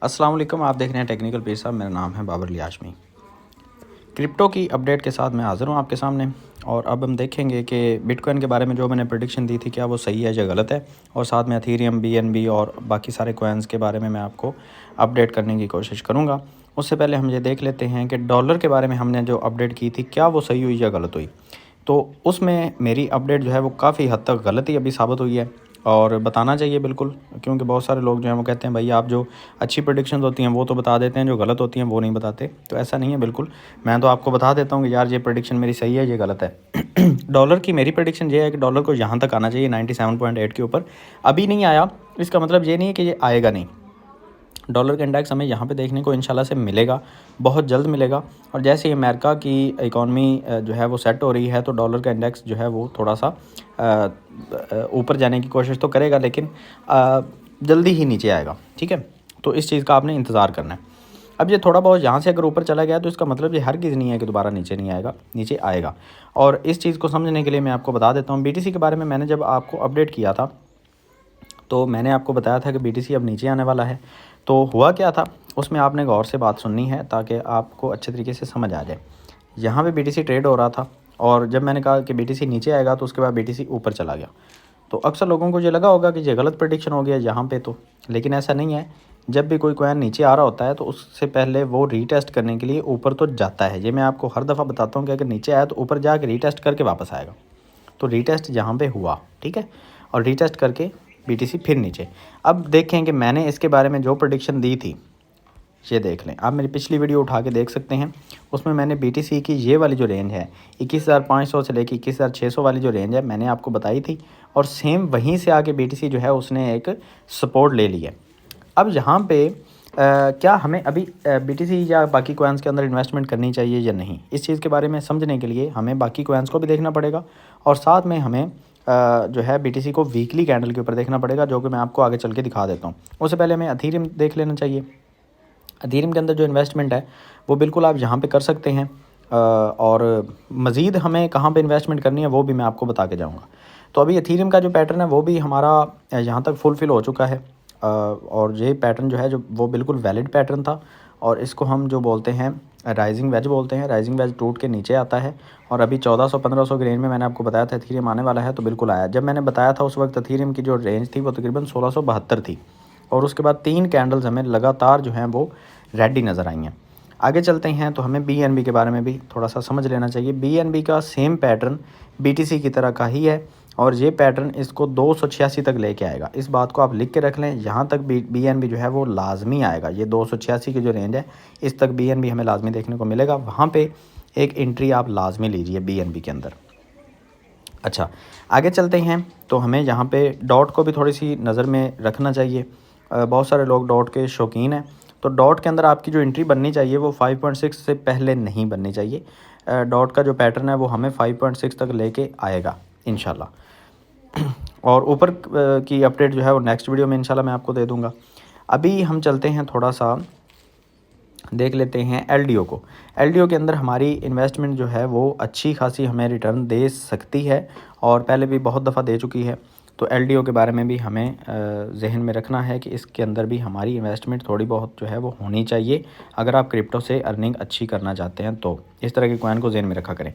अस्सलाम वालेकुम, आप देख रहे हैं टेक्निकल पीर साहब। मेरा नाम है बाबर अली हाशमी। क्रिप्टो की अपडेट के साथ मैं हाज़िर हूँ आपके सामने। और अब हम देखेंगे कि बिटकॉइन के बारे में जो मैंने प्रेडिक्शन दी थी क्या वो सही है या गलत है, और साथ में एथेरियम, बीएनबी और बाकी सारे कॉइन्स के बारे में मैं आपको अपडेट करने की कोशिश करूँगा। उससे पहले हम ये देख लेते हैं कि डॉलर के बारे में हमने जो अपडेट की थी क्या वो सही हुई या गलत हुई। तो उसमें मेरी अपडेट जो है वो काफ़ी हद तक गलत ही अभी साबित हुई है, और बताना चाहिए बिल्कुल, क्योंकि बहुत सारे लोग जो हैं वो कहते हैं भाई आप जो अच्छी प्रेडिक्शंस होती हैं वो तो बता देते हैं, जो गलत होती हैं वो नहीं बताते। तो ऐसा नहीं है बिल्कुल, मैं तो आपको बता देता हूँ कि यार ये प्रेडिक्शन मेरी सही है, ये गलत है। डॉलर की मेरी प्रेडिक्शन ये है कि डॉलर को यहाँ तक आना चाहिए 97.8 के ऊपर। अभी नहीं आया, इसका मतलब ये नहीं है कि ये आएगा नहीं। डॉलर का इंडेक्स हमें यहाँ पे देखने को इंशाल्लाह से मिलेगा, बहुत जल्द मिलेगा। और जैसे ही अमेरिका की इकॉनमी जो है वो सेट हो रही है, तो डॉलर का इंडेक्स जो है वो थोड़ा सा ऊपर जाने की कोशिश तो करेगा, लेकिन जल्दी ही नीचे आएगा। ठीक है, तो इस चीज़ का आपने इंतज़ार करना है। अब ये थोड़ा बहुत यहाँ से अगर ऊपर चला गया तो इसका मतलब ये हरगिज़ नहीं है कि दोबारा नीचे नहीं आएगा, नीचे आएगा। और इस चीज़ को समझने के लिए मैं आपको बता देता हूँ, बीटीसी के बारे में मैंने जब आपको अपडेट किया था तो मैंने आपको बताया था कि बीटीसी अब नीचे आने वाला है। तो हुआ क्या था, उसमें आपने गौर से बात सुननी है ताकि आपको अच्छे तरीके से समझ आ जाए। यहाँ पे बीटीसी ट्रेड हो रहा था, और जब मैंने कहा कि बीटीसी नीचे आएगा तो उसके बाद बीटीसी ऊपर चला गया। तो अक्सर लोगों को ये लगा होगा कि ये गलत प्रेडिक्शन हो गया यहाँ पे, तो लेकिन ऐसा नहीं है। जब भी कोई कॉइन नीचे आ रहा होता है तो उससे पहले वो रीटेस्ट करने के लिए ऊपर तो जाता है। ये मैं आपको हर दफ़ा बताता हूँ कि अगर नीचे आया तो ऊपर जाके रीटेस्ट करके वापस आएगा। तो रीटेस्ट यहाँ पे हुआ, ठीक है, और रीटेस्ट करके बीटीसी फिर नीचे। अब देखें कि मैंने इसके बारे में जो प्रेडिक्शन दी थी, ये देख लें, आप मेरी पिछली वीडियो उठा के देख सकते हैं। उसमें मैंने बीटीसी की ये वाली जो रेंज है 21,500 से लेकर 21,600 वाली जो रेंज है मैंने आपको बताई थी, और सेम वहीं से आके बीटीसी जो है उसने एक सपोर्ट ले लिया। अब यहाँ पे क्या हमें अभी बीटीसी या बाकी कॉइन्स के अंदर इन्वेस्टमेंट करनी चाहिए या नहीं, इस चीज़ के बारे में समझने के लिए हमें बाकी कॉइन्स को भी देखना पड़ेगा, और साथ में हमें जो है बीटीसी को वीकली कैंडल के ऊपर देखना पड़ेगा, जो कि मैं आपको आगे चल के दिखा देता हूँ। उससे पहले हमें एथेरियम देख लेना चाहिए। एथेरियम के अंदर जो इन्वेस्टमेंट है वो बिल्कुल आप यहाँ पे कर सकते हैं, और मज़ीद हमें कहाँ पे इन्वेस्टमेंट करनी है वो भी मैं आपको बता के जाऊँगा। तो अभी एथेरियम का जो पैटर्न है वो भी हमारा यहाँ तक फुलफ़िल हो चुका है, और ये पैटर्न जो है जो वो बिल्कुल वैलिड पैटर्न था, और इसको हम जो बोलते हैं राइजिंग वेज बोलते हैं। राइजिंग वेज टूट के नीचे आता है, और अभी 1400-1500 की रेंज में मैंने आपको बताया था एथेरियम आने वाला है, तो बिल्कुल आया। जब मैंने बताया था उस वक्त एथेरियम की जो रेंज थी वो तकरीबन 1672 थी, और उसके बाद 3 कैंडल्स हमें लगातार जो हैं वो रेड ही नज़र आई हैं। आगे चलते हैं तो हमें बीएनबी के बारे में भी थोड़ा सा समझ लेना चाहिए। बीएनबी का सेम पैटर्न बीटीसी की तरह का ही है, और ये पैटर्न इसको 286 तक लेके आएगा। इस बात को आप लिख के रख लें, यहाँ तक बीएनबी जो है वो लाजमी आएगा। ये 286 की जो रेंज है इस तक बीएनबी हमें लाजमी देखने को मिलेगा। वहाँ पे एक एंट्री आप लाजमी लीजिए बीएनबी के अंदर। अच्छा, आगे चलते हैं तो हमें यहाँ पे डॉट को भी थोड़ी सी नज़र में रखना चाहिए। बहुत सारे लोग डॉट के शौकीन हैं, तो डॉट के अंदर आपकी जो एंट्री बननी चाहिए वो 5.6 से पहले नहीं बननी चाहिए। डॉट का जो पैटर्न है वो हमें 5.6 तक लेके आएगा इंशाल्लाह। और ऊपर की अपडेट जो है वो नेक्स्ट वीडियो में इंशाल्लाह मैं आपको दे दूँगा। अभी हम चलते हैं थोड़ा सा देख लेते हैं एलडीओ को। एलडीओ के अंदर हमारी इन्वेस्टमेंट जो है वो अच्छी खासी हमें रिटर्न दे सकती है, और पहले भी बहुत दफ़ा दे चुकी है। तो एलडीओ के बारे में भी हमें जहन में रखना है कि इसके अंदर भी हमारी इन्वेस्टमेंट थोड़ी बहुत जो है वो होनी चाहिए, अगर आप क्रिप्टो से अर्निंग अच्छी करना चाहते हैं तो इस तरह के कॉइन को जहन में रखा करें।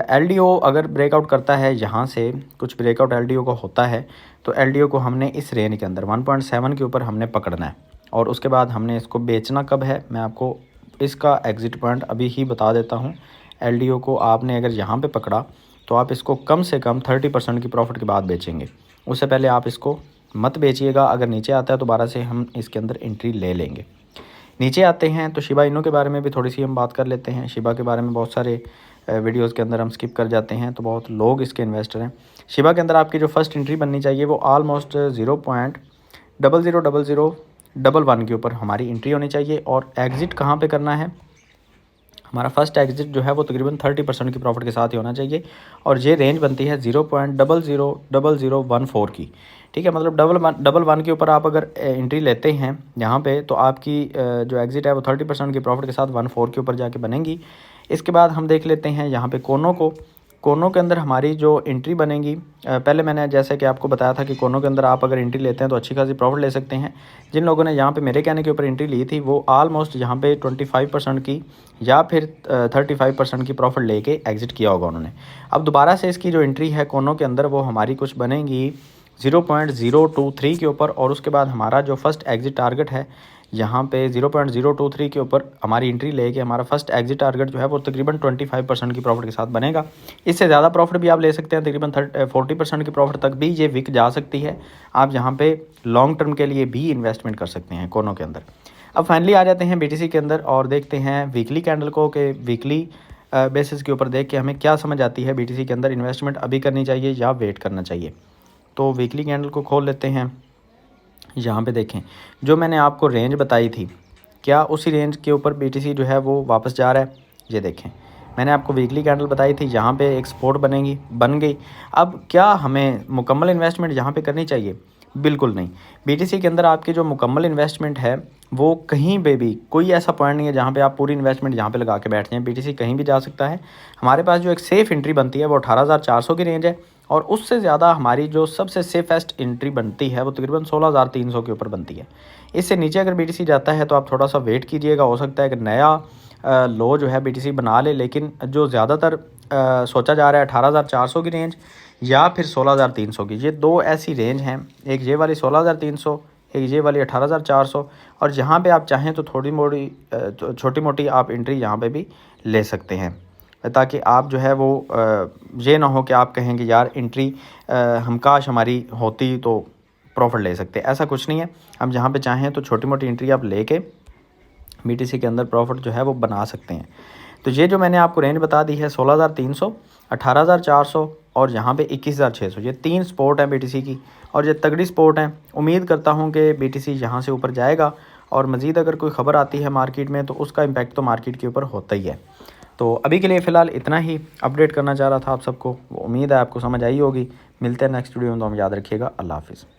एलडीओ अगर ब्रेकआउट करता है, यहाँ से कुछ ब्रेकआउट एलडीओ को होता है, तो एलडीओ को हमने इस रेंज के अंदर 1.7 के ऊपर हमने पकड़ना है, और उसके बाद हमने इसको बेचना कब है मैं आपको इसका एग्ज़िट पॉइंट अभी ही बता देता हूँ। एलडीओ को आपने अगर यहाँ पे पकड़ा तो आप इसको कम से कम 30% की प्रॉफिट के बाद बेचेंगे, उससे पहले आप इसको मत बेचिएगा। अगर नीचे आता है तो दोबारा से हम इसके अंदर एंट्री ले लेंगे। नीचे आते हैं तो शिबा इनू के बारे में भी थोड़ी सी हम बात कर लेते हैं। शिबा के बारे में बहुत सारे वीडियोज़ के अंदर हम स्किप कर जाते हैं, तो बहुत लोग इसके इन्वेस्टर हैं। शिबा के अंदर आपकी जो फर्स्ट एंट्री बननी चाहिए वो ऑलमोस्ट 0.000011 के ऊपर हमारी एंट्री होनी चाहिए, और एग्ज़िट कहाँ पे करना है, हमारा फर्स्ट एग्ज़िट जो है वो तकरीबन 30% की प्रॉफिट के साथ ही होना चाहिए, और ये रेंज बनती है 0.000014 की। ठीक है, मतलब डबल वन के ऊपर आप अगर एंट्री लेते हैं यहाँ पे, तो आपकी जो एग्ज़िट है वो 30% की प्रॉफिट के साथ 1.4 के ऊपर जाके बनेगी। इसके बाद हम देख लेते हैं यहाँ पे कोनो को। कोनों के अंदर हमारी जो एंट्री बनेगी, पहले मैंने जैसे कि आपको बताया था कि कोनों के अंदर आप अगर एंट्री लेते हैं तो अच्छी खासी प्रॉफिट ले सकते हैं। जिन लोगों ने यहाँ पे मेरे कहने के ऊपर एंट्री ली थी वो ऑलमोस्ट यहाँ पे 25% की या फिर 35% की प्रॉफिट लेके एग्ज़िट किया होगा उन्होंने। अब दोबारा से इसकी जो एंट्री है कोनों के अंदर वो हमारी कुछ बनेगी 0.023 के ऊपर, और उसके बाद हमारा जो फर्स्ट एग्ज़िट टारगेट है यहाँ पे 0.023 के ऊपर हमारी एंट्री लेके हमारा फर्स्ट एग्ज़िट टारगेट जो है वो तकरीबन 25% की प्रॉफिट के साथ बनेगा। इससे ज़्यादा प्रॉफिट भी आप ले सकते हैं, तकरीबन 40% की प्रॉफिट तक भी ये विक जा सकती है। आप यहाँ पे लॉन्ग टर्म के लिए भी इन्वेस्टमेंट कर सकते हैं कोनों के अंदर। अब फाइनली आ जाते हैं BTC के अंदर और देखते हैं वीकली कैंडल को कि वीकली बेसिस के ऊपर देख के हमें क्या समझ आती है BTC के अंदर इन्वेस्टमेंट अभी करनी चाहिए या वेट करना चाहिए। तो वीकली कैंडल को खोल लेते हैं। यहाँ पे देखें जो मैंने आपको रेंज बताई थी, क्या उसी रेंज के ऊपर BTC जो है वो वापस जा रहा है। ये देखें मैंने आपको वीकली कैंडल बताई थी, यहाँ पे एक सपोर्ट बन गई। अब क्या हमें मुकम्मल इन्वेस्टमेंट यहाँ पे करनी चाहिए? बिल्कुल नहीं। BTC के अंदर आपकी जो मुकम्मल इन्वेस्टमेंट है वो कहीं पे भी कोई ऐसा पॉइंट नहीं है जहाँ पे आप पूरी इन्वेस्टमेंट यहाँ पे लगा के बैठ जाएँ। BTC कहीं भी जा सकता है। हमारे पास जो एक सेफ़ एंट्री बनती है वो 18,400 की रेंज है, और उससे ज़्यादा हमारी जो सबसे सेफेस्ट एंट्री बनती है वो तकरीबन 16,300 के ऊपर बनती है। इससे नीचे अगर BTC जाता है तो आप थोड़ा सा वेट कीजिएगा, हो सकता है कि नया लो जो है BTC बना ले, लेकिन जो ज़्यादातर सोचा जा रहा है 18,400 की रेंज या फिर 16,300 की, ये दो ऐसी रेंज हैं, एक ये वाली 16,300, एक ये वाली 18,400, और जहाँ पे आप चाहें तो छोटी मोटी आप एंट्री यहाँ पे भी ले सकते हैं, ताकि आप जो है वो ये ना हो कि आप कहेंगे यार एंट्री हम काश हमारी होती तो प्रॉफिट ले सकते। ऐसा कुछ नहीं है, हम जहाँ पे चाहें तो छोटी मोटी एंट्री आप लेके BTC के अंदर प्रॉफिट जो है वो बना सकते हैं। तो ये जो मैंने आपको रेंज बता दी है 16,300, 18,400 और यहाँ पे 21,600, ये 3 सपोर्ट हैं BTC की, और ये तगड़ी सपोर्ट हैं। उम्मीद करता हूँ कि BTC यहाँ से ऊपर जाएगा, और मज़ीद अगर कोई ख़बर आती है मार्केट में तो उसका इम्पैक्ट तो मार्केट के ऊपर होता ही है। तो अभी के लिए फ़िलहाल इतना ही अपडेट करना चाह रहा था आप सबको। उम्मीद है आपको समझ आई होगी। मिलते हैं नेक्स्ट वीडियो में, तो हम याद रखिएगा। अल्लाह हाफ़िज़।